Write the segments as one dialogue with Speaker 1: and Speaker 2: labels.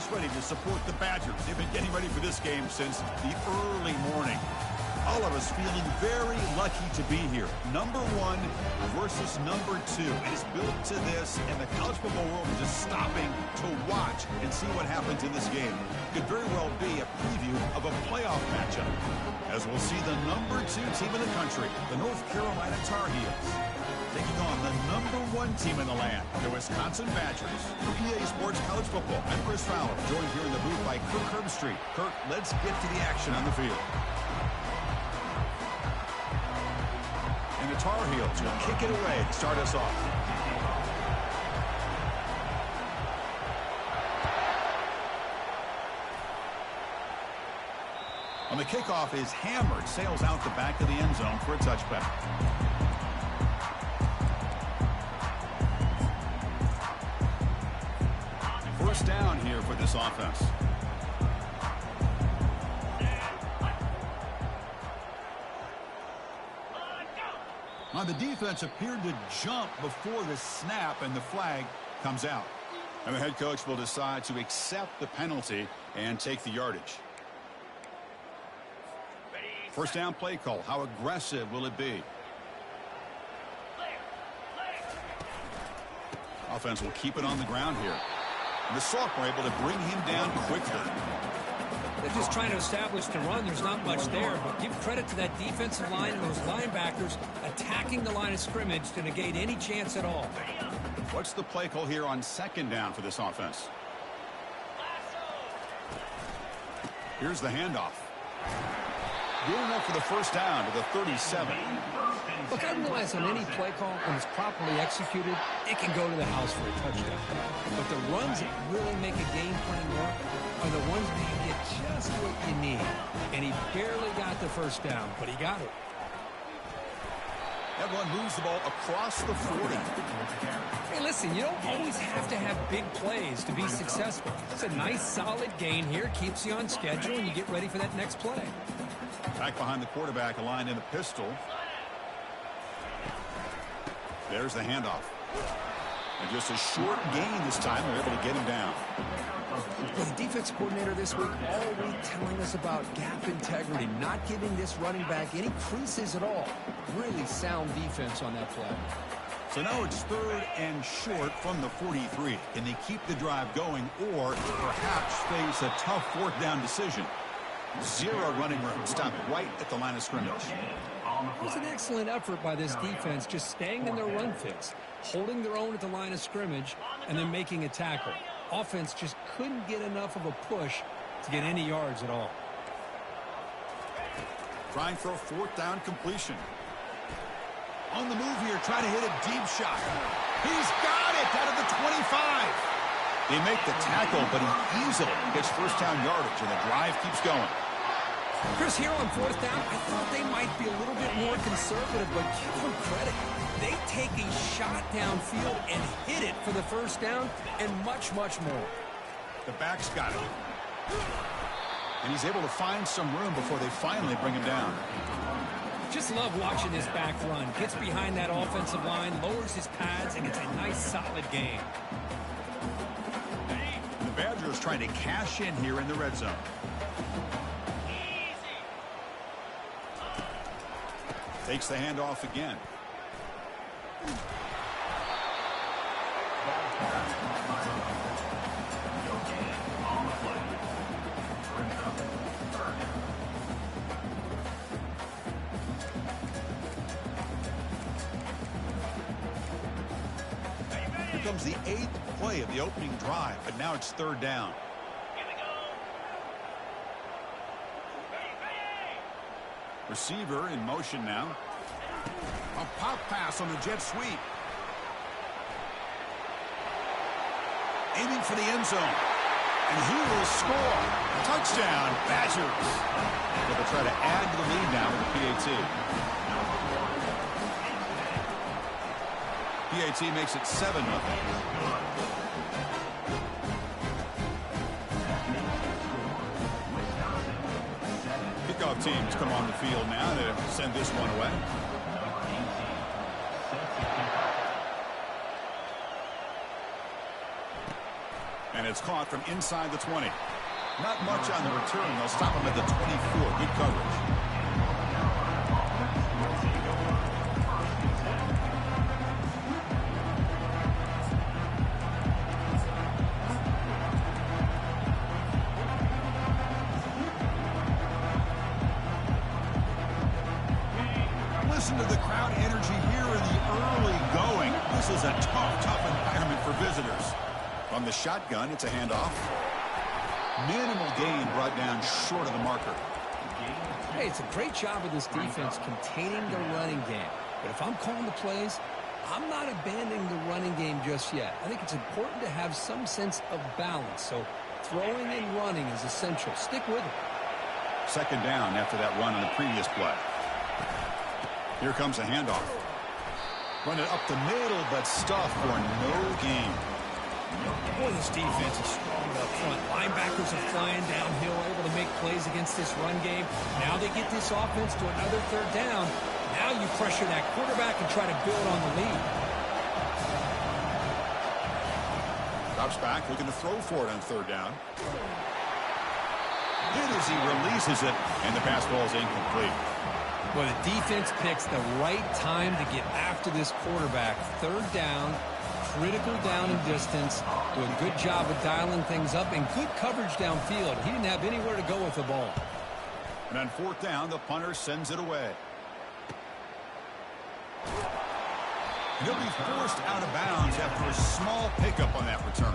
Speaker 1: us ready to support the Badgers. They've been getting ready for this game since the early morning. All of us feeling very lucky to be here. Number 1 versus number 2. It is built to this, and the college football world is just stopping to watch and see what happens in this game. Could very well be a preview of a playoff matchup, as we'll see the number 2 team in the country, the North Carolina Tar Heels, taking on the number 1 team in the land, the Wisconsin Badgers. For EA Sports College Football, I'm Chris Fowler, joined here in the booth by Kirk Herbstreit. Kirk, let's get to the action on the field. And the Tar Heels will kick it away to start us off. On the kickoff is hammered, sails out the back of the end zone for a touchback. First down here for this offense. Now the defense appeared to jump before the snap, and the flag comes out. And the head coach will decide to accept the penalty and take the yardage. First down play call. How aggressive will it be? Offense will keep it on the ground here. And the Sophomore able to bring him down quickly.
Speaker 2: They're just trying to establish the run. There's not much there, but give credit to that defensive line and those linebackers attacking the line of scrimmage to negate any chance at all.
Speaker 1: What's the play call here on second down for this offense? Here's the handoff. Good enough for the first down to the 37.
Speaker 2: Look, I realize on any play call, when it's properly executed, it can go to the house for a touchdown. But the runs that really make a game plan work are the ones where you get just what you need. And he barely got the first down, but he got it.
Speaker 1: That run moves the ball across the 40.
Speaker 2: Hey, listen, you don't always have to have big plays to be successful. It's a nice, solid gain here. Keeps you on schedule, and you get ready for that next play.
Speaker 1: Back behind the quarterback, aligned in the pistol. There's the handoff. And just a short gain this time. They're able to get him down.
Speaker 2: The defense coordinator this week all week telling us about gap integrity, not giving this running back any creases at all. Really sound defense on that play.
Speaker 1: So now it's 3rd and short from the 43. Can they keep the drive going or perhaps face a tough 4th down decision? 0 running room. Stop right at the line of scrimmage.
Speaker 2: It was an excellent effort by this defense, just staying in their run fits, holding their own at the line of scrimmage, and then making a tackle. Offense just couldn't get enough of a push to get any yards at all.
Speaker 1: Trying for a 4th down completion. On the move here, trying to hit a deep shot. He's got it out of the 25. They make the tackle, but he easily gets first down yardage, and the drive keeps going.
Speaker 2: Chris, here on 4th down, I thought they might be a little bit more conservative, but give them credit. They take a shot downfield and hit it for the first down and much, much more.
Speaker 1: The back's got it. And he's able to find some room before they finally bring him down.
Speaker 2: Just love watching this back run. Gets behind that offensive line, lowers his pads, and gets a nice, solid gain.
Speaker 1: And the Badgers trying to cash in here in the red zone. Takes the handoff again. Here comes the 8th play of the opening drive, but now it's 3rd down. Receiver in motion now. A pop pass on the jet sweep. Aiming for the end zone. And he will score. Touchdown, Badgers. They'll try to add to the lead now with the PAT. PAT makes it 7-0. Kickoff teams come on the field now to send this one away. And it's caught from inside the 20. Not much on the return. They'll stop him at the 24. Good coverage. Listen to the crowd energy here in the early going. This is a tough environment for visitors. From the shotgun, it's a handoff. Minimal gain brought down short of the marker.
Speaker 2: Hey, it's a great job of this defense containing the running game. But if I'm calling the plays, I'm not abandoning the running game just yet. I think it's important to have some sense of balance. So throwing and running is essential. Stick with it.
Speaker 1: Second down after that run on the previous play. Here comes a handoff. Run it up the middle, but stuffed for no gain.
Speaker 2: Boy, this defense is strong up front. Linebackers are flying downhill, able to make plays against this run game. Now they get this offense to another third down. Now you pressure that quarterback and try to build on the lead.
Speaker 1: Drops back, looking to throw for it on third down. Hit as he releases it, and the pass ball is incomplete.
Speaker 2: Well, the defense picks the right time to get after this quarterback. Third down, critical down and distance. Do a good job of dialing things up and good coverage downfield. He didn't have anywhere to go with the ball.
Speaker 1: And on fourth down, the punter sends it away. He'll be forced out of bounds after a small pickup on that return.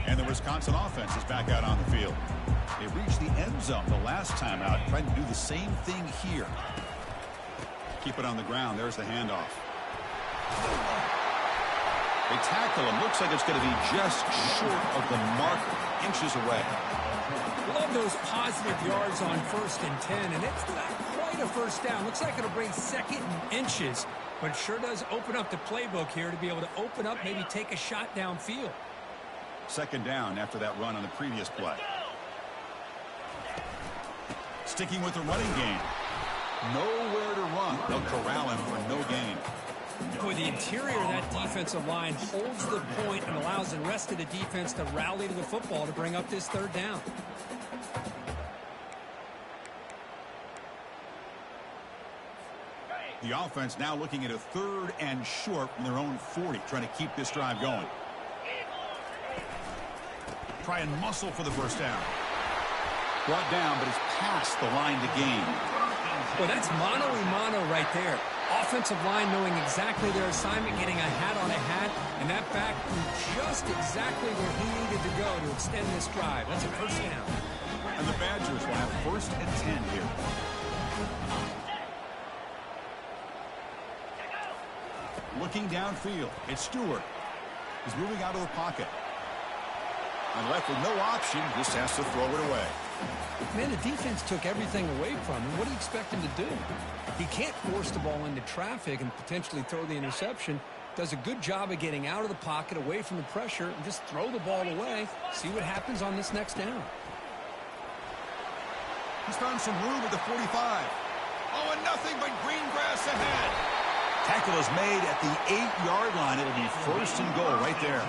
Speaker 1: And the Wisconsin offense is back out on the field. They reached the end zone the last time out, trying to do the same thing here. Keep it on the ground. There's the handoff. They tackle him. Looks like it's going to be just short of the marker, inches away.
Speaker 2: Love those positive yards on 1st and 10, and it's not quite a first down. Looks like it'll bring second and inches, but it sure does open up the playbook here to be able to open up, maybe take a shot downfield.
Speaker 1: Second down after that run on the previous play. Sticking with the running game. Nowhere to run. They'll corral him for no gain.
Speaker 2: Boy, the interior of that defensive line holds the point and allows the rest of the defense to rally to the football to bring up this third down.
Speaker 1: The offense now looking at a third and short from their own 40, trying to keep this drive going. Try and muscle for the first down. Brought down, but it's past the line to gain.
Speaker 2: Well, that's mano-a-mano right there. Offensive line knowing exactly their assignment, getting a hat on a hat, and that back just exactly where he needed to go to extend this drive. That's a first down.
Speaker 1: And the Badgers will have 1st and 10 here. Looking downfield, it's Stewart. He's moving out of the pocket. And left with no option, just has to throw it away.
Speaker 2: Man, the defense took everything away from him. What do you expect him to do? He can't force the ball into traffic and potentially throw the interception. Does a good job of getting out of the pocket, away from the pressure, and just throw the ball away. See what happens on this next down.
Speaker 1: He's found some room at the 45. Oh, and nothing but green grass ahead. Tackle is made at the 8-yard line. It'll be 1st and goal right there.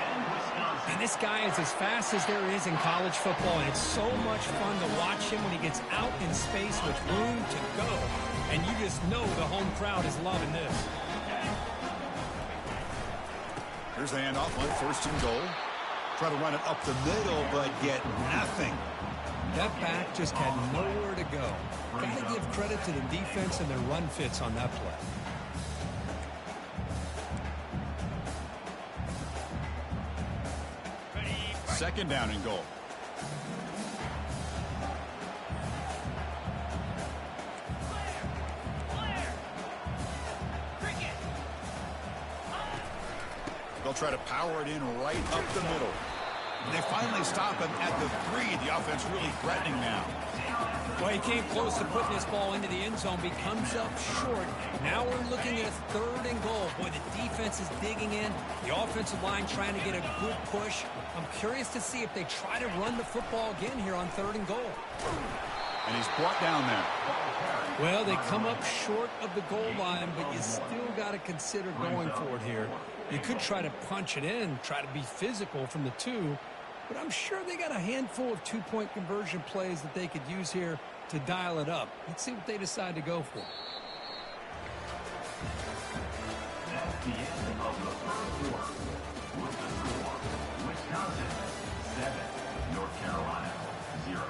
Speaker 2: And this guy is as fast as there is in college football, and it's so much fun to watch him when he gets out in space with room to go. And you just know the home crowd is loving this.
Speaker 1: Here's the handoff on 1st and goal. Try to run it up the middle, but get nothing.
Speaker 2: That back just had nowhere to go. Got to give credit to the defense and their run fits on that play.
Speaker 1: Second down and goal. They'll try to power it in right up the middle. And they finally stop him at the 3. The offense really threatening now.
Speaker 2: Well, he came close to putting this ball into the end zone, but he comes up short. Now we're looking at a 3rd and goal. Boy, the defense is digging in. The offensive line trying to get a good push. I'm curious to see if they try to run the football again here on 3rd and goal.
Speaker 1: And he's brought down there.
Speaker 2: Well, they come up short of the goal line, but you still got to consider going for it here. You could try to punch it in, try to be physical from the 2, but I'm sure they got a handful of 2-point conversion plays that they could use here to dial it up. Let's see what they decide to go for.
Speaker 3: That's the end of the first quarter. With the score, Wisconsin 7, North Carolina 0.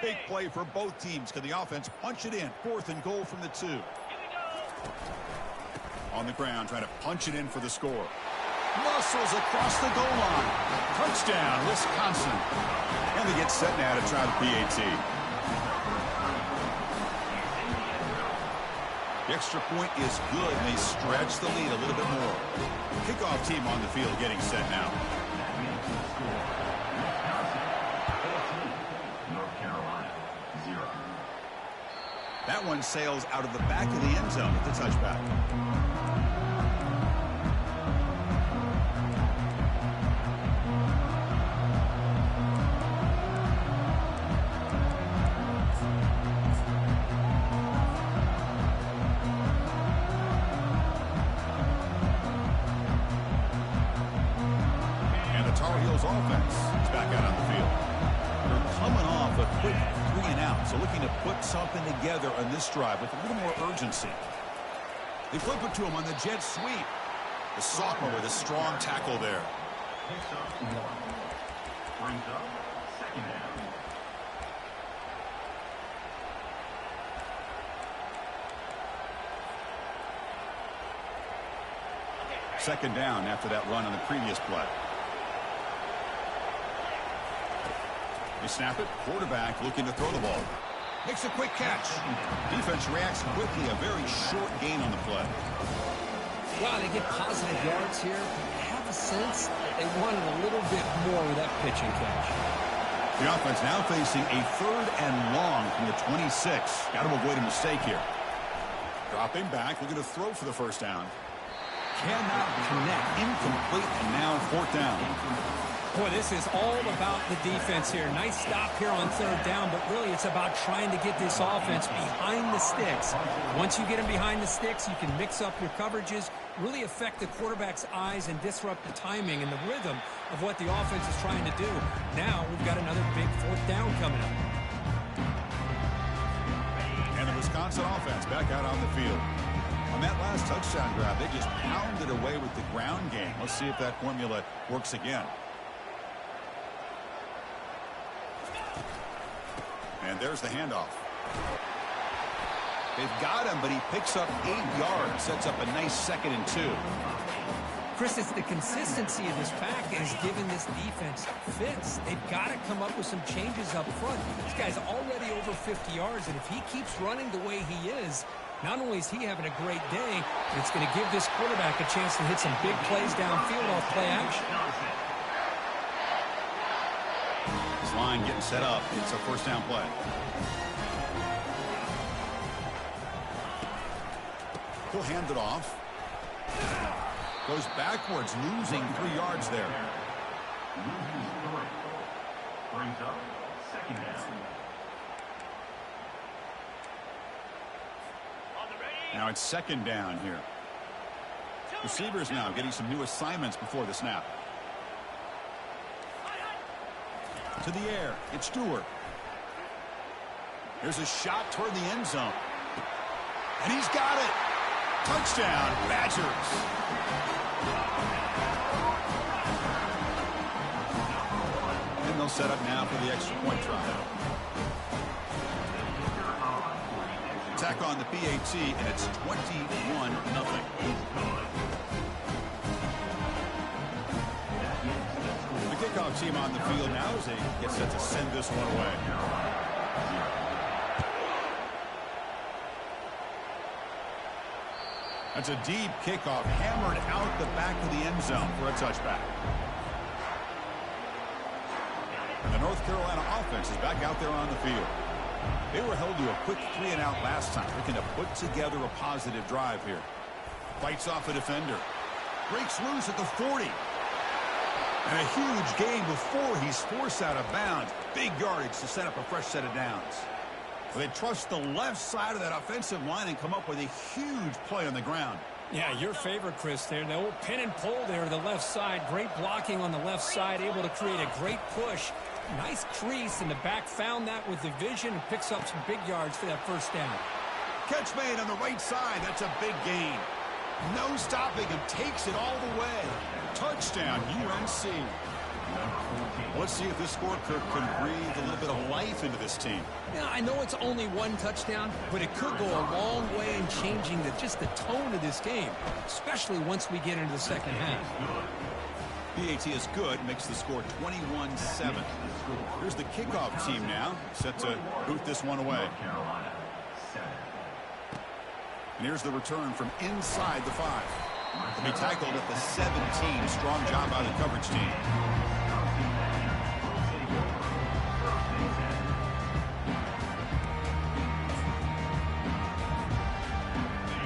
Speaker 1: Big play for both teams. Can the offense punch it in? 4th and goal from the 2. On the ground, trying to punch it in for the score. Muscles across the goal line. Touchdown, Wisconsin. And they get set now to try the PAT. The extra point is good, and they stretch the lead a little bit more. Kickoff team on the field getting set now. That one sails out of the back of the end zone with the touchback. And the Tar Heels offense is back out on the field. They're coming off a quick 3-and-out, so looking to put something together on this drive with a little more urgency. They flip it to him on the jet sweep. The sophomore with a strong tackle there.
Speaker 3: Picks up 1. Brings up 2nd down.
Speaker 1: Second down after that run on the previous play. They snap it. Quarterback looking to throw the ball. Makes a quick catch. Defense reacts quickly. A very short gain on the play.
Speaker 2: Wow, they get positive yards here. I have a sense they wanted a little bit more with that pitch and catch.
Speaker 1: The offense now facing a 3rd and long from the 26. Got to avoid a mistake here. Dropping back, looking to throw for the first down. Cannot connect. Incomplete, and now 4th down.
Speaker 2: Boy, this is all about the defense here. Nice stop here on 3rd down, but really it's about trying to get this offense behind the sticks. Once you get them behind the sticks, you can mix up your coverages, really affect the quarterback's eyes and disrupt the timing and the rhythm of what the offense is trying to do. Now we've got another big 4th down coming up.
Speaker 1: And the Wisconsin offense back out on the field. On that last touchdown drive, they just pounded away with the ground game. Let's see if that formula works again. And there's the handoff. They've got him, but he picks up 8 yards. Sets up a nice 2nd and 2.
Speaker 2: Chris, it's the consistency of this package giving this defense fits. They've got to come up with some changes up front. This guy's already over 50 yards, and if he keeps running the way he is, not only is he having a great day, but it's going to give this quarterback a chance to hit some big plays downfield off play action.
Speaker 1: This line getting set up. It's a 1st down play. He'll hand it off. Goes backwards, losing 3 yards there.
Speaker 3: Loses 3. Brings up 2nd down.
Speaker 1: Now it's 2nd down here. Receivers now getting some new assignments before the snap. To the air. It's Stewart. Here's a shot toward the end zone. And he's got it. Touchdown, Badgers. And they'll set up now for the extra point try. Attack on the PAT, and it's 21-0. The kickoff team on the field now as they get set to send this one away. That's a deep kickoff, hammered out the back of the end zone for a touchback. And the North Carolina offense is back out there on the field. They were held to a quick 3-and-out last time, looking to put together a positive drive here. Fights off a defender. Breaks loose at the 40. And a huge gain before he's forced out of bounds. Big yardage to set up a fresh set of downs. They trust the left side of that offensive line and come up with a huge play on the ground.
Speaker 2: Yeah, your favorite, Chris, there. The old pin and pull there to the left side. Great blocking on the left side, able to create a great push. Nice crease, and the back found that with the vision and picks up some big yards for that first down.
Speaker 1: Catch made on the right side. That's a big gain. No stopping him. Takes it all the way. Touchdown, UNC. Let's see if this score can breathe a little bit of life into this team.
Speaker 2: Yeah, I know it's only one touchdown, but it could go a long way in changing just the tone of this game, especially once we get into the second half.
Speaker 1: PAT is good, makes the score 21-7. Here's the kickoff team now, set to boot this one away. And here's the return from inside the 5. Will be tackled at the 17. Strong job by the coverage team.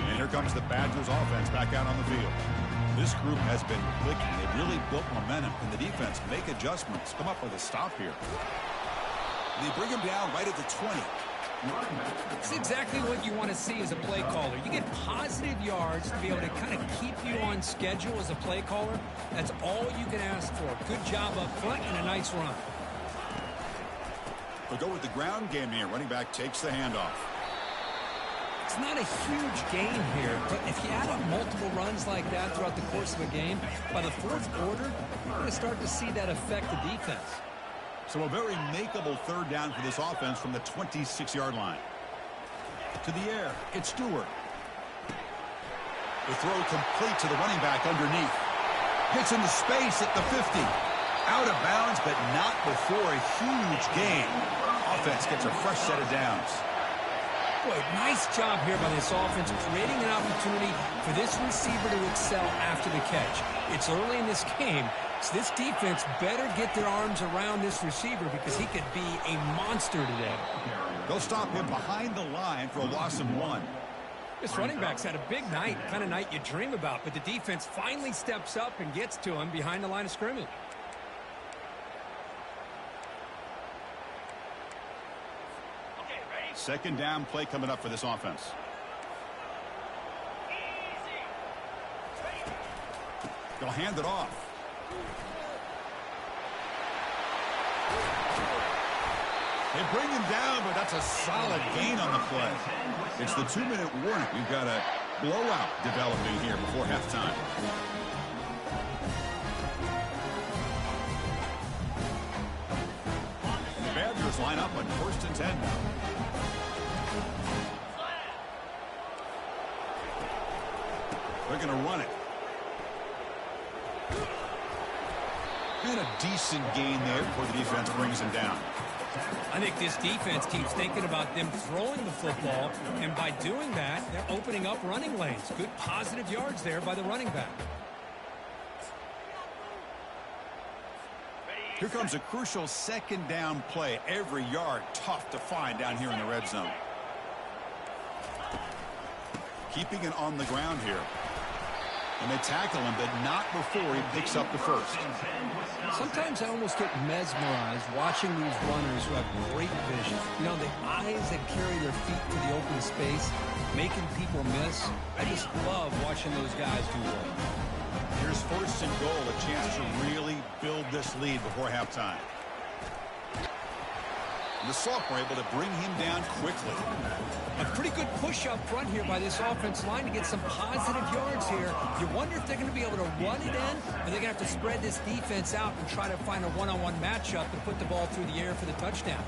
Speaker 1: And here comes the Badgers offense back out on the field. This group has been clicking. They've really built momentum, and the defense make adjustments. Come up with a stop here. They bring him down right at the 20.
Speaker 2: It's exactly what you want to see as a play caller. You get positive yards to be able to kind of keep you on schedule as a play caller. That's all you can ask for. Good job up front and a nice run.
Speaker 1: We'll go with the ground game here. Running back takes the handoff.
Speaker 2: It's not a huge gain here, but if you add up multiple runs like that throughout the course of a game, by the fourth quarter, you're going to start to see that affect the defense.
Speaker 1: So a very makeable third down for this offense from the 26-yard line. To the air, it's Stewart. The throw complete to the running back underneath. Hits into space at the 50. Out of bounds, but not before a huge gain. Offense gets a fresh set of downs.
Speaker 2: Boy, nice job here by this offense, creating an opportunity for this receiver to excel after the catch. It's early in this game, so this defense better get their arms around this receiver because he could be a monster today.
Speaker 1: They'll stop him behind the line for a loss of 1.
Speaker 2: This running back's had a big night, kind of night you dream about, but the defense finally steps up and gets to him behind the line of scrimmage.
Speaker 1: Second down play coming up for this offense. They'll hand it off. They bring him down, but that's a solid gain on the play. It's the 2-minute warning. We've got a blowout developing here before halftime. The Badgers line up on 1st and 10 now. They're going to run it. And a decent gain there before the defense brings him down.
Speaker 2: I think this defense keeps thinking about them throwing the football, and by doing that, they're opening up running lanes. Good positive yards there by the running back.
Speaker 1: Here comes a crucial second down play. Every yard tough to find down here in the red zone. Keeping it on the ground here. And they tackle him, but not before he picks up the first.
Speaker 2: Sometimes I almost get mesmerized watching these runners who have great vision. You know, the eyes that carry their feet to the open space, making people miss. I just love watching those guys do well.
Speaker 1: Here's 1st and goal, a chance to really build this lead before halftime. The Soft were able to bring him down quickly.
Speaker 2: A pretty good push up front here by this offense line to get some positive yards here. You wonder if they're going to be able to run it in, or they're going to have to spread this defense out and try to find a one-on-one matchup and put the ball through the air for the touchdown.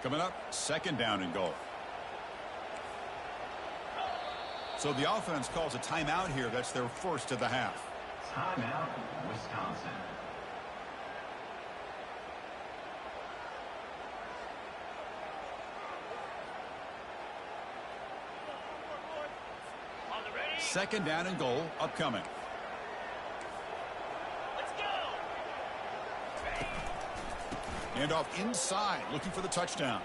Speaker 1: Coming up, 2nd down and goal. So the offense calls a timeout here. That's their first of the half.
Speaker 3: Timeout, Wisconsin.
Speaker 1: Second down and goal upcoming. And off inside, looking for the touchdown.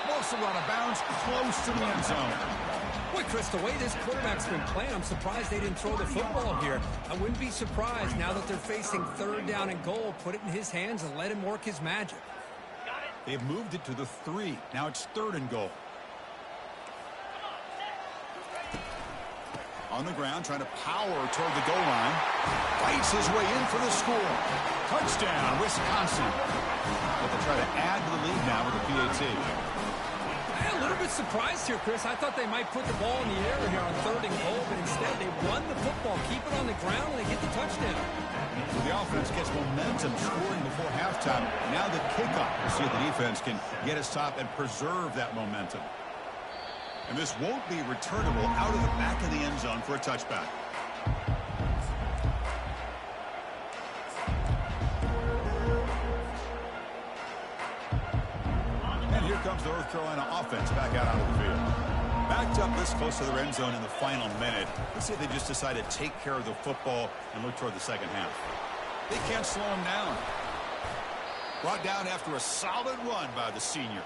Speaker 1: Also out of bounds, close to the end zone.
Speaker 2: Boy, Chris, the way this quarterback's been playing, I'm surprised they didn't throw the football here. I wouldn't be surprised now that they're facing third down and goal. Put it in his hands and let him work his magic.
Speaker 1: They've moved it to the 3. Now it's third and goal. On the ground, trying to power toward the goal line. Fights his way in for the score. Touchdown, Wisconsin. But they'll try to add to the lead now with a PAT.
Speaker 2: A little bit surprised here, Chris. I thought they might put the ball in the air here on third and goal, but instead they run the football, keep it on the ground, and they get the touchdown.
Speaker 1: The offense gets momentum scoring before halftime. Now the kickoff. We'll see if the defense can get a stop and preserve that momentum. And this won't be returnable out of the back of the end zone for a touchback. And here comes the North Carolina offense back out onto the field. Backed up this close to the end zone in the final minute. Let's see if they just decide to take care of the football and look toward the second half. They can't slow him down. Brought down after a solid run by the senior.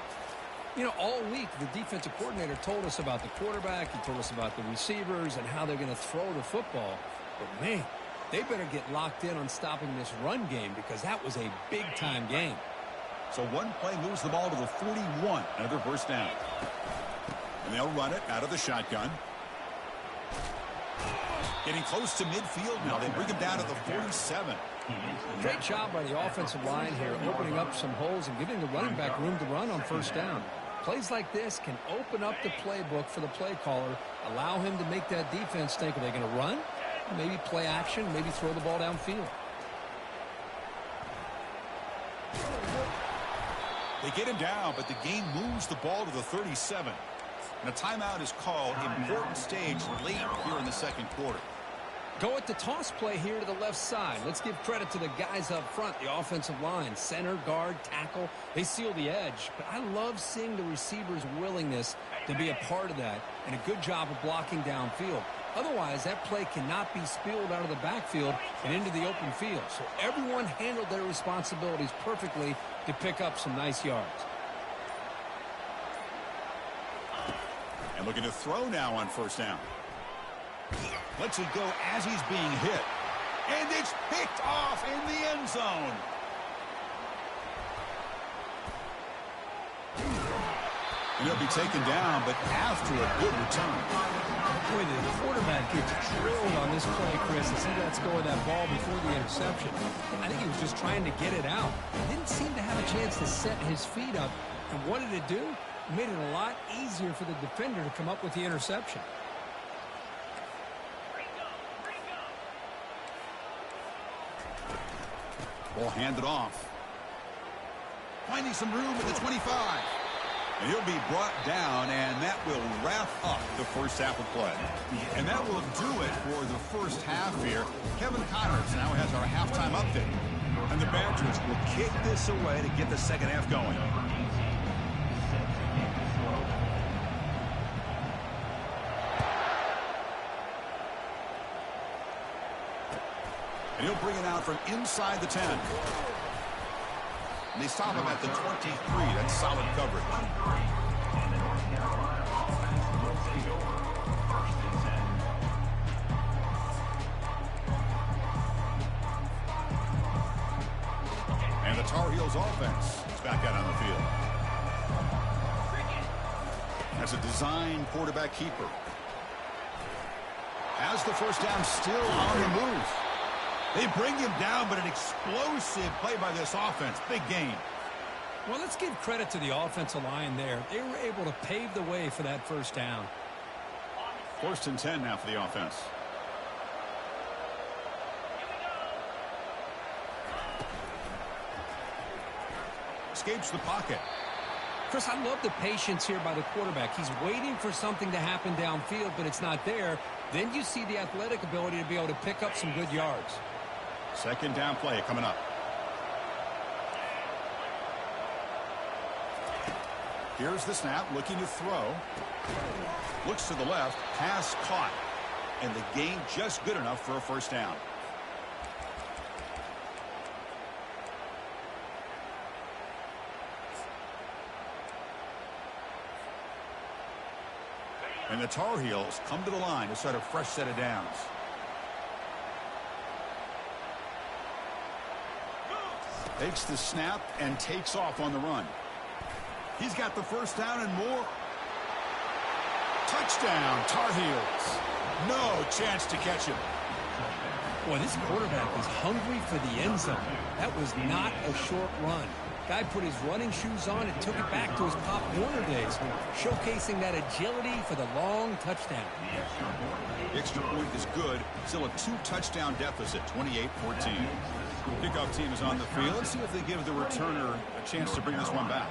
Speaker 2: You know, all week, the defensive coordinator told us about the quarterback. He told us about the receivers and how they're going to throw the football. But, man, they better get locked in on stopping this run game because that was a big-time game.
Speaker 1: So one play moves the ball to the 41. Another first down. And they'll run it out of the shotgun. Getting close to midfield now. They bring him down to the 47.
Speaker 2: Great job by the offensive line here, opening up some holes and giving the running back room to run on first down. Plays like this can open up the playbook for the play caller, allow him to make that defense think, are they going to run? Maybe play action, maybe throw the ball downfield.
Speaker 1: They get him down, but the game moves the ball to the 37. And a timeout is called. Important stage late here in the second quarter.
Speaker 2: Go at the toss play here to the left side. Let's give credit to the guys up front, the offensive line, center, guard, tackle. They seal the edge. But I love seeing the receivers' willingness to be a part of that and a good job of blocking downfield. Otherwise, that play cannot be spilled out of the backfield and into the open field. So everyone handled their responsibilities perfectly to pick up some nice yards.
Speaker 1: And looking to throw now on first down. Lets it go as he's being hit. And it's picked off in the end zone. And he'll be taken down, but after a good return.
Speaker 2: Boy, the quarterback gets drilled on this play, Chris. And see that's going that ball before the interception. I think he was just trying to get it out. Didn't seem to have a chance to set his feet up. And what did it do? It made it a lot easier for the defender to come up with the interception.
Speaker 1: Ball handed off. Finding some room at the 25. And he'll be brought down, and that will wrap up the first half of play. And that will do it for the first half here. Kevin Connors now has our halftime update. And the Badgers will kick this away to get the second half going. And he'll bring it out from inside the 10. And they stop him at the 23. That's solid coverage. And the Tar Heels offense is back out on the field. As a design quarterback keeper. Has the first down, still on the move. They bring him down, but an explosive play by this offense. Big game.
Speaker 2: Well, let's give credit to the offensive line there. They were able to pave the way for that first down.
Speaker 1: First and 10 now for the offense. Escapes the pocket.
Speaker 2: Chris, I love the patience here by the quarterback. He's waiting for something to happen downfield, but it's not there. Then you see the athletic ability to be able to pick up some good yards.
Speaker 1: Second down play coming up. Here's the snap, looking to throw. Looks to the left, pass caught. And the gain just good enough for a first down. And the Tar Heels come to the line to start a fresh set of downs. Takes the snap and takes off on the run. He's got the first down and more. Touchdown, Tar Heels. No chance to catch him.
Speaker 2: Boy, this quarterback is hungry for the end zone. That was not a short run. Guy put his running shoes on and took it back to his Pop Warner days, showcasing that agility for the long touchdown.
Speaker 1: The extra point is good. Still a 2-touchdown deficit, 28-14. Kickoff team is on the field. Let's see if they give the returner a chance to bring this one back.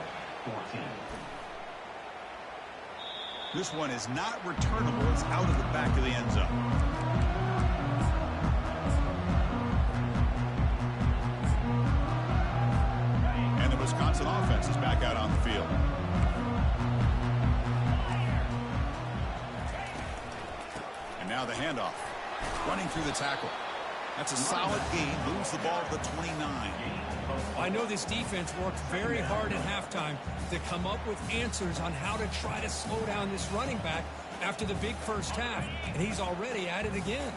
Speaker 1: This one is not returnable. It's out of the back of the end zone. Wisconsin offense is back out on the field. And now the handoff. Running through the tackle. That's a solid gain. Moves the ball to the 29.
Speaker 2: I know this defense worked very hard at halftime to come up with answers on how to try to slow down this running back after the big first half. And he's already at it again.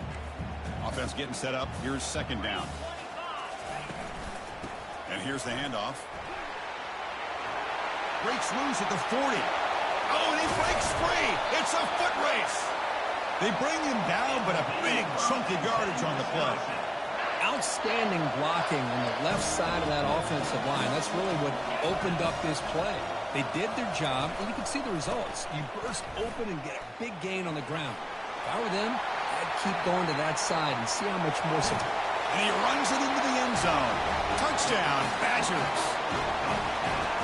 Speaker 1: Offense getting set up. Here's second down. And here's the handoff. Breaks loose at the 40. Oh, and he breaks free. It's a foot race. They bring him down, but a big chunk of yardage on the play.
Speaker 2: Outstanding blocking on the left side of that offensive line. That's really what opened up this play. They did their job, and you can see the results. You burst open and get a big gain on the ground. If I were them, I'd keep going to that side and see how much more support.
Speaker 1: And he runs it into the end zone. Touchdown, Badgers.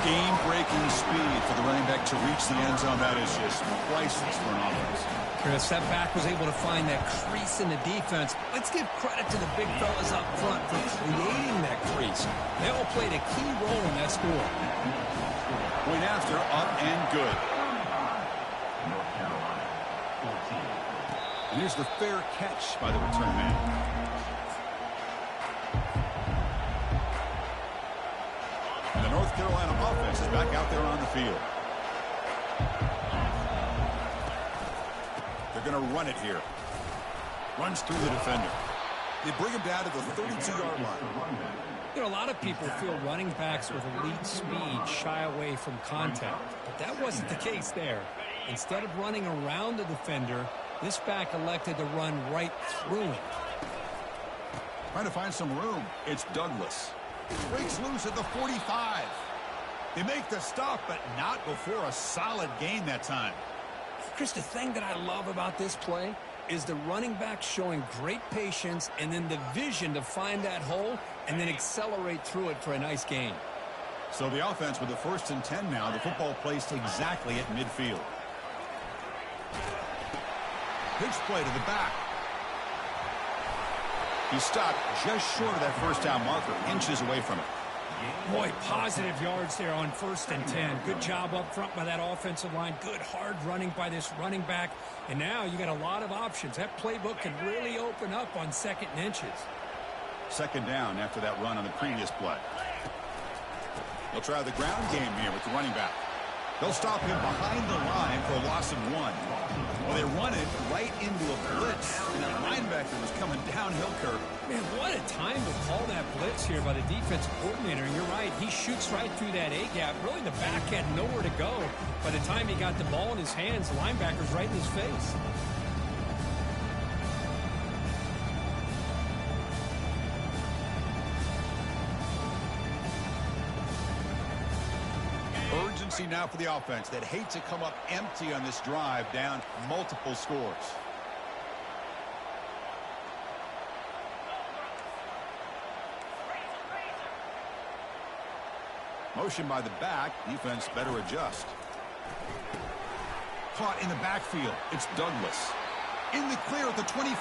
Speaker 1: Game-breaking speed for the running back to reach the end zone. That is just priceless for an offense.
Speaker 2: Chris, that back was able to find that crease in the defense. Let's give credit to the big fellas up front for creating that crease. They all played a key role in that score.
Speaker 1: Point after, up and good. And here's the fair catch by the return man. And the North Carolina offense is back out there on the field. They're going to run it here. Runs through the defender. They bring him down to the 32-yard line.
Speaker 2: You know, a lot of people feel running backs with elite speed shy away from contact. But that wasn't the case there. Instead of running around the defender, this back elected to run right through him.
Speaker 1: Trying to find some room. It's Douglas. Breaks loose at the 45. They make the stop, but not before a solid gain that time.
Speaker 2: Chris, the thing that I love about this play is the running back showing great patience and then the vision to find that hole and then accelerate through it for a nice gain.
Speaker 1: So the offense with the 1st and 10 now. The football placed exactly at midfield. Pitch play to the back. He stopped just short of that first down marker, inches away from it.
Speaker 2: Boy, positive yards there on 1st and 10. Good job up front by that offensive line. Good hard running by this running back. And now you got a lot of options. That playbook can really open up on 2nd and inches.
Speaker 1: Second down after that run on the previous play. They'll try the ground game here with the running back. They'll stop him behind the line for a loss of 1. Well, they run it right into a blitz, and that linebacker was coming downhill curve.
Speaker 2: Man, what a time to call that blitz here by the defensive coordinator. And you're right, he shoots right through that A-gap. Really, the back had nowhere to go. By the time he got the ball in his hands, the linebacker's right in his face.
Speaker 1: Urgency now for the offense that hate to come up empty on this drive, down multiple scores. Motion by the back. Defense better adjust. Caught in the backfield. It's Douglas. In the clear at the 25.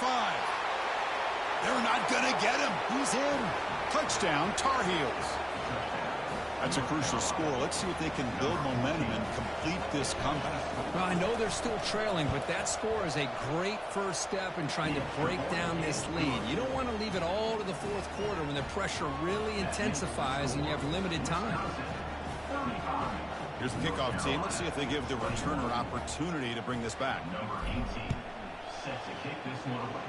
Speaker 1: They're not going to get him. He's in. Touchdown, Tar Heels. That's a crucial score. Let's see if they can build momentum and complete this comeback.
Speaker 2: Well, I know they're still trailing, but that score is a great first step in trying to break down this lead. You don't want to leave it all to the fourth quarter when the pressure really intensifies and you have limited time.
Speaker 1: Here's the kickoff team. Let's see if they give the returner opportunity to bring this back.
Speaker 3: Number 18, set to kick this one away.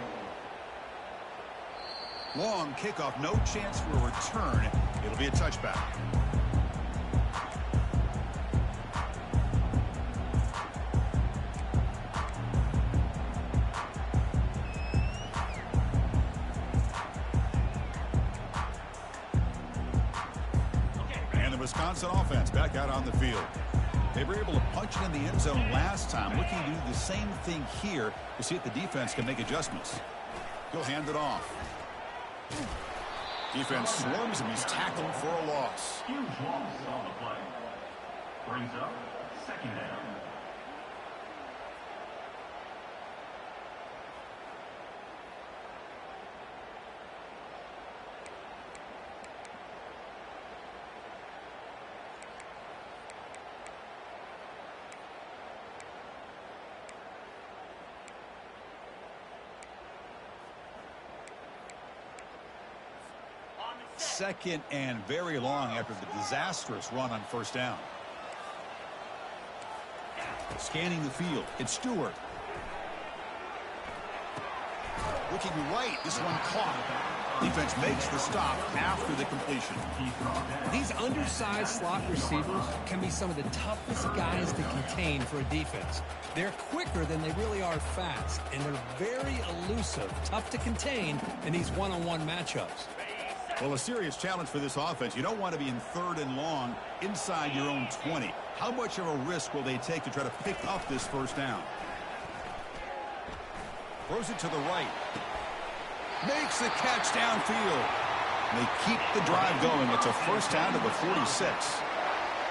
Speaker 1: Long kickoff, no chance for a return. It'll be a touchback. And the Wisconsin offense back out on the field. They were able to punch it in the end zone last time. Looking to do the same thing here to see if the defense can make adjustments. He'll hand it off. Defense swarms him. He's tackled for a loss.
Speaker 3: Huge loss on the play. Brings up second down.
Speaker 1: Second and very long after the disastrous run on first down. Scanning the field, it's Stewart. Looking right, this one caught. Defense makes the stop after the completion.
Speaker 2: These undersized slot receivers can be some of the toughest guys to contain for a defense. They're quicker than they really are fast, and they're very elusive, tough to contain in these one-on-one matchups.
Speaker 1: Well, a serious challenge for this offense. You don't want to be in third and long inside your own 20. How much of a risk will they take to try to pick up this first down? Throws it to the right. Makes the catch downfield. They keep the drive going. It's a first down to the 46.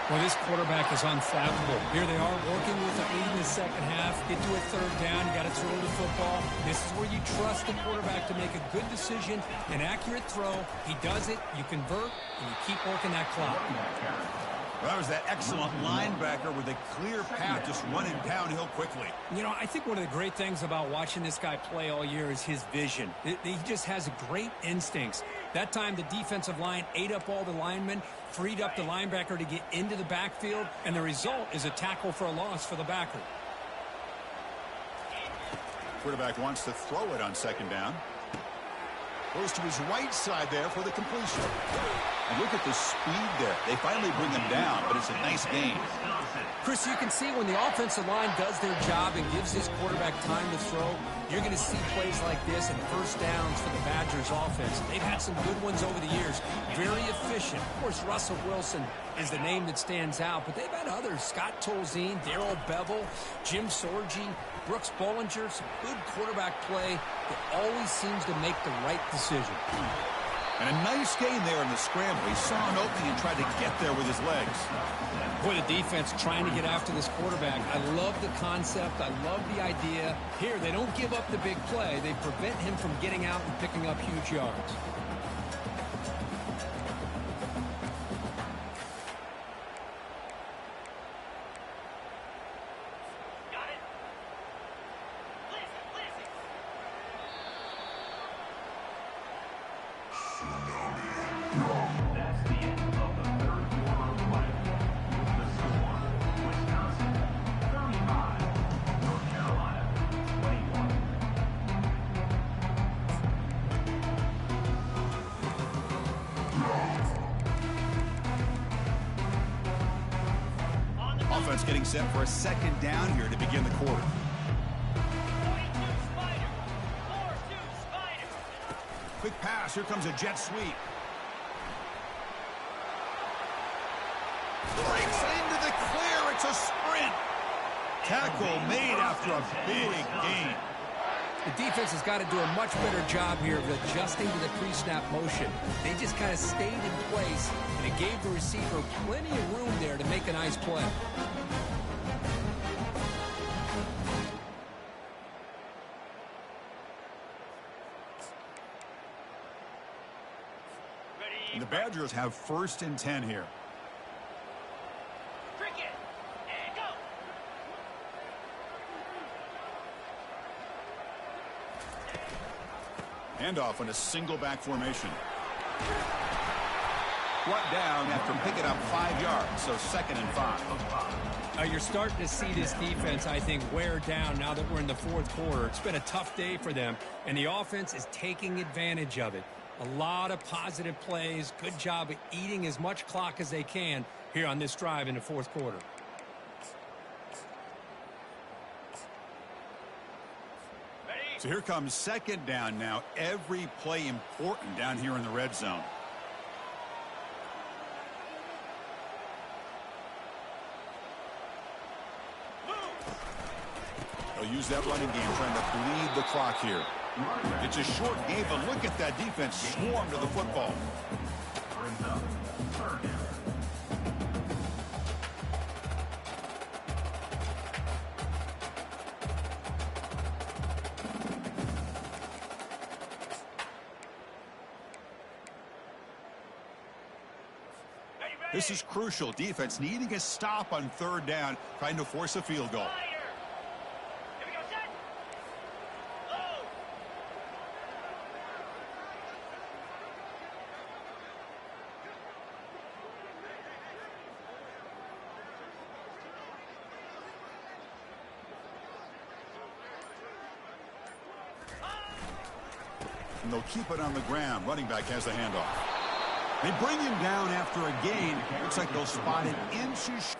Speaker 2: Well, this quarterback is unflappable. Here they are working with the lead in the second half. Get to a third down. You got to throw the football. This is where you trust the quarterback to make a good decision, an accurate throw. He does it. You convert, and you keep working that clock.
Speaker 1: Well, that was that excellent linebacker with a clear path just running downhill quickly.
Speaker 2: You know, I think one of the great things about watching this guy play all year is his vision. He just has great instincts. That time, the defensive line ate up all the linemen, freed up the linebacker to get into the backfield, and the result is a tackle for a loss for the backer.
Speaker 1: Quarterback wants to throw it on second down. Goes to his right side there for the completion. And look at the speed there. They finally bring him down, but it's a nice gain.
Speaker 2: Chris, you can see when the offensive line does their job and gives this quarterback time to throw, you're going to see plays like this and first downs for the Badgers offense. They've had some good ones over the years. Very efficient. Of course, Russell Wilson is the name that stands out, but they've had others. Scott Tolzien, Darrell Bevel, Jim Sorgi, Brooks Bollinger. Some good quarterback play that always seems to make the right decision.
Speaker 1: And a nice gain there in the scramble. He saw an opening and tried to get there with his legs.
Speaker 2: Boy, the defense trying to get after this quarterback. I love the concept. I love the idea. Here, they don't give up the big play. They prevent him from getting out and picking up huge yards.
Speaker 3: That's the end of the third quarter of play. The score, Wisconsin 35, North Carolina 21.
Speaker 1: Offense getting set for a second down here to begin the quarter. Quick pass. Here comes a jet sweep. Breaks into the clear. It's a sprint. Tackle made after a big gain.
Speaker 2: The defense has got to do a much better job here of adjusting to the pre-snap motion. They just kind of stayed in place, and it gave the receiver plenty of room there to make a nice play.
Speaker 1: And the Badgers have 1st and 10 here. Handoff in a single back formation. Brought down after picking up 5 yards, so 2nd and 5.
Speaker 2: You're starting to see this defense, I think, wear down now that we're in the 4th quarter. It's been a tough day for them, and the offense is taking advantage of it. A lot of positive plays. Good job at eating as much clock as they can here on this drive in the 4th quarter.
Speaker 1: So here comes 2nd down now. Every play important down here in the red zone. They'll use that running game, trying to bleed the clock here. It's a short game, but look at that defense swarm to the football.
Speaker 3: Brings up 3rd down.
Speaker 1: This is crucial. Defense needing a stop on 3rd down, trying to force a field goal. And they'll keep it on the ground. Running back has the handoff. They bring him down after a gain. Looks like they'll spot it inches.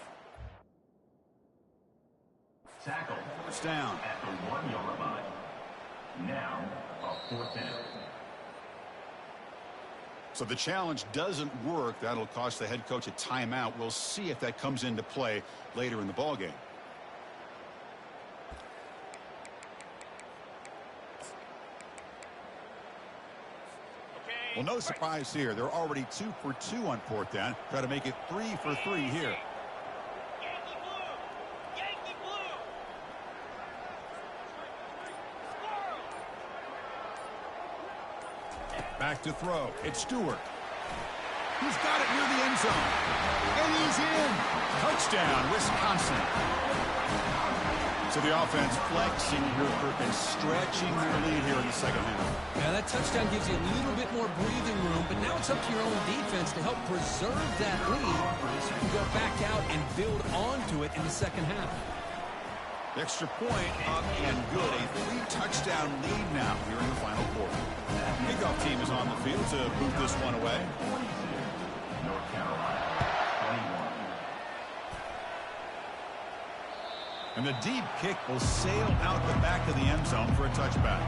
Speaker 3: Tackle.
Speaker 1: First down.
Speaker 3: At the 1-yard line. Now, a 4th down.
Speaker 1: So the challenge doesn't work. That'll cost the head coach a timeout. We'll see if that comes into play later in the ballgame. Well, no surprise here. They're already 2 for 2 on 4th down. Try to make it 3 for 3 here.
Speaker 4: Yankee blue! Yankee blue!
Speaker 1: Back to throw. It's Stewart. He's got it near the end zone. And he's in. Touchdown, Wisconsin. So the offense flexing here, and stretching their lead here in the 2nd half.
Speaker 2: Now that touchdown gives you a little bit more breathing room, but now it's up to your own defense to help preserve that lead so you can go back out and build onto it in the 2nd half.
Speaker 1: Extra point up and good. A 3-touchdown lead now here in the final quarter. Kickoff team is on the field to boot this one away.
Speaker 3: 22, North Carolina, 21.
Speaker 1: And the deep kick will sail out the back of the end zone for a touchback.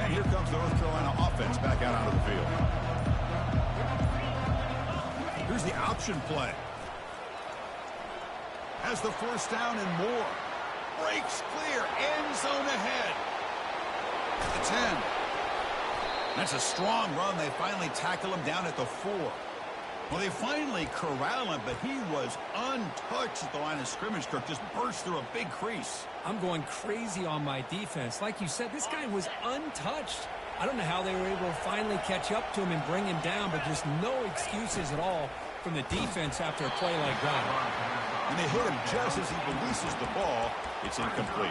Speaker 1: And here comes the North Carolina offense back out onto the field. Here's the option play. Has the 1st down and more. Breaks clear, end zone ahead. The 10. That's a strong run. They finally tackle him down at the 4. Well, they finally corral him, but he was untouched at the line of scrimmage. Kirk just burst through a big crease.
Speaker 2: I'm going crazy on my defense. Like you said, this guy was untouched. I don't know how they were able to finally catch up to him and bring him down, but just no excuses at all from the defense after a play like that.
Speaker 1: And they hit him just as he releases the ball. It's incomplete.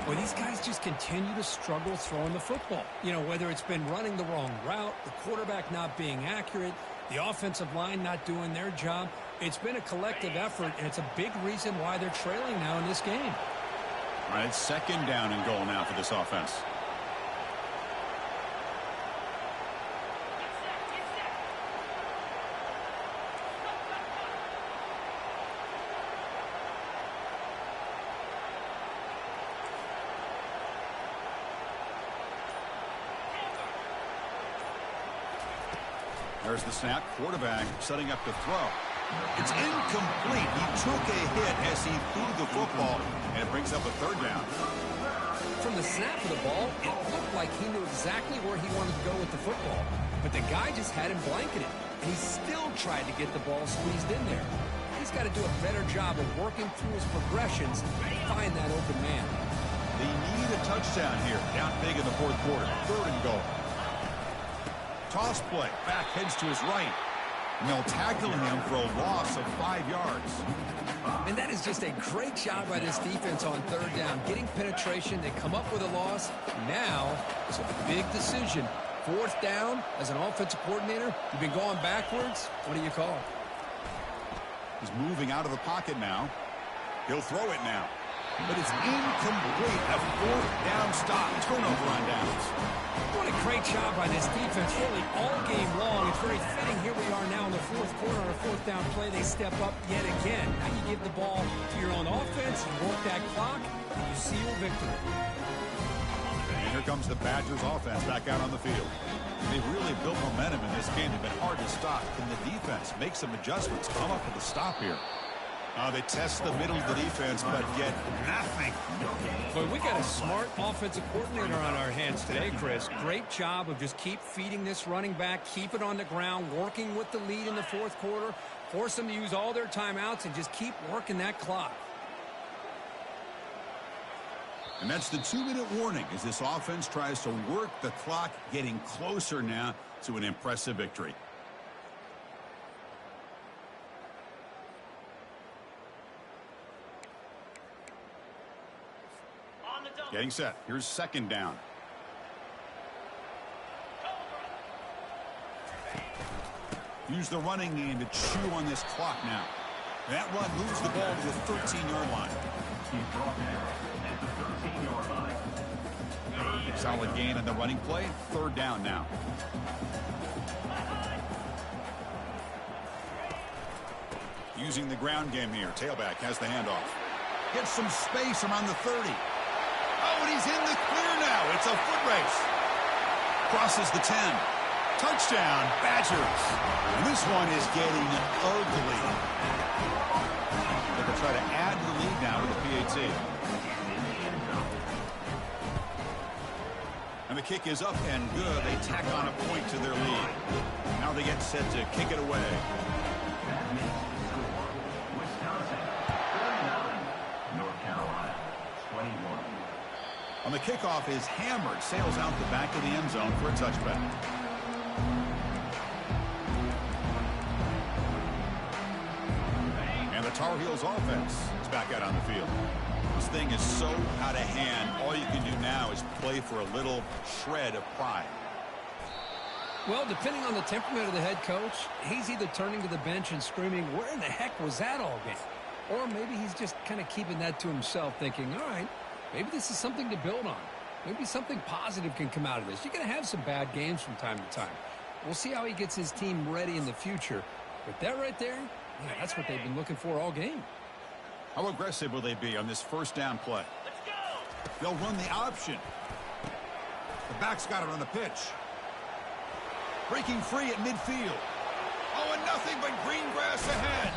Speaker 2: Well, these guys just continue to struggle throwing the football. You know, whether it's been running the wrong route, the quarterback not being accurate, the offensive line not doing their job. It's been a collective effort, and it's a big reason why they're trailing now in this game.
Speaker 1: All right, 2nd down and goal now for this offense. There's the snap. Quarterback setting up to throw. It's incomplete. He took a hit as he threw the football, and it brings up a 3rd down.
Speaker 2: From the snap of the ball, it looked like he knew exactly where he wanted to go with the football. But the guy just had him blanketed, and he still tried to get the ball squeezed in there. He's got to do a better job of working through his progressions and find that open man.
Speaker 1: They need a touchdown here. Down big in the 4th quarter. 3rd and goal. Toss play. Back heads to his right. And they'll tackle him for a loss of 5 yards.
Speaker 2: And that is just a great job by this defense on third down. Getting penetration, they come up with a loss. Now, it's a big decision. Fourth down, as an offensive coordinator, you've been going backwards. What do you call?
Speaker 1: He's moving out of the pocket now. He'll throw it now. But it's incomplete. A fourth down stop. Turnover on downs.
Speaker 2: What a great job by this defense, really all game long. It's very fitting. Here we are now in the fourth quarter on a fourth down play. They step up yet again. Now you give the ball to your own offense, you work that clock, and you seal victory.
Speaker 1: And here comes the Badgers offense back out on the field. They've really built momentum in this game. They've been hard to stop. Can the defense make some adjustments, come up with a stop here? They test the middle of the defense, but get nothing.
Speaker 2: But we got a smart offensive coordinator on our hands today, Chris. Great job of just keep feeding this running back, keep it on the ground, working with the lead in the fourth quarter, force them to use all their timeouts, and just keep working that clock.
Speaker 1: And that's the 2-minute warning as this offense tries to work the clock, getting closer now to an impressive victory. Getting set. Here's second down. Use the running game to chew on this clock now. That run moves the ball to the 13-yard line. Solid gain on the running play. Third down now. Using the ground game here. Tailback has the handoff. Gets some space around the 30. Oh, and he's in the clear now. It's a foot race. Crosses the 10. Touchdown, Badgers. And this one is getting ugly. They'll try to add to the lead now with the PAT. And the kick is up and good. They tack on a point to their lead. Now they get set to kick it away. On the kickoff is hammered, sails out the back of the end zone for a touchback. And the Tar Heels offense is back out on the field. This thing is so out of hand, all you can do now is play for a little shred of pride.
Speaker 2: Well, depending on the temperament of the head coach, he's either turning to the bench and screaming, where in the heck was that all game? Or maybe he's just kind of keeping that to himself, thinking, all right, maybe this is something to build on. Maybe something positive can come out of this. You're going to have some bad games from time to time. We'll see how he gets his team ready in the future. But that right there, yeah, that's what they've been looking for all game.
Speaker 1: How aggressive will they be on this first down play?
Speaker 4: Let's go!
Speaker 1: They'll run the option. The back's got it on the pitch. Breaking free at midfield. Oh, and nothing but green grass ahead.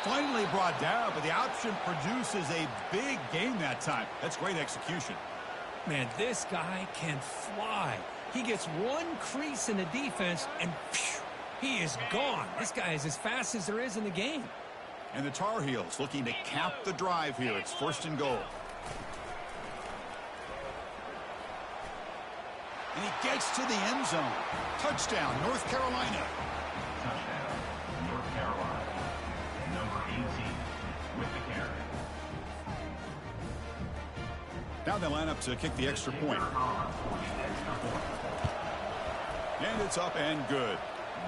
Speaker 1: Finally brought down, but the option produces a big gain that time. That's great execution.
Speaker 2: Man, this guy can fly. He gets one crease in the defense, and phew, he is gone. This guy is as fast as there is in the game.
Speaker 1: And the Tar Heels looking to cap the drive here. It's first and goal. And he gets to the end zone. Touchdown, North Carolina.
Speaker 3: Touchdown, North Carolina. Number 18 with the carry.
Speaker 1: Now they line up to kick the extra point. And it's up and good.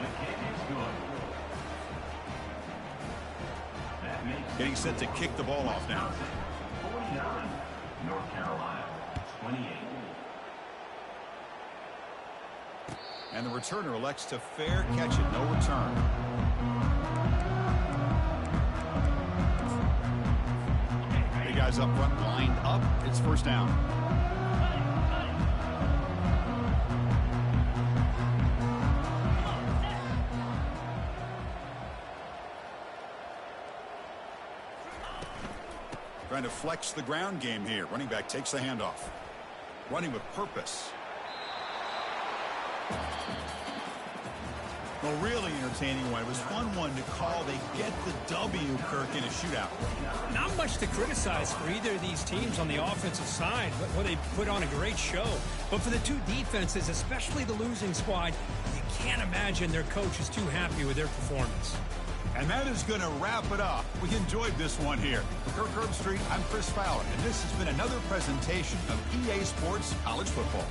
Speaker 3: The kick is good. That makes
Speaker 1: Getting set to kick the ball off now.
Speaker 3: 49. North Carolina, 28.
Speaker 1: And the returner elects to fair catch it. No return. Big guys up front, lined up. It's first down. Trying to flex the ground game here. Running back takes the handoff. Running with purpose. Well, really entertaining one. It was fun one to call. They get the W, Kirk, in a shootout.
Speaker 2: Not much to criticize for either of these teams on the offensive side, but they put on a great show. But for the two defenses, especially the losing squad, you can't imagine their coach is too happy with their performance.
Speaker 1: And that is going to wrap it up. We enjoyed this one here. For Kirk Herbstreit, I'm Chris Fowler, and this has been another presentation of EA Sports College Football.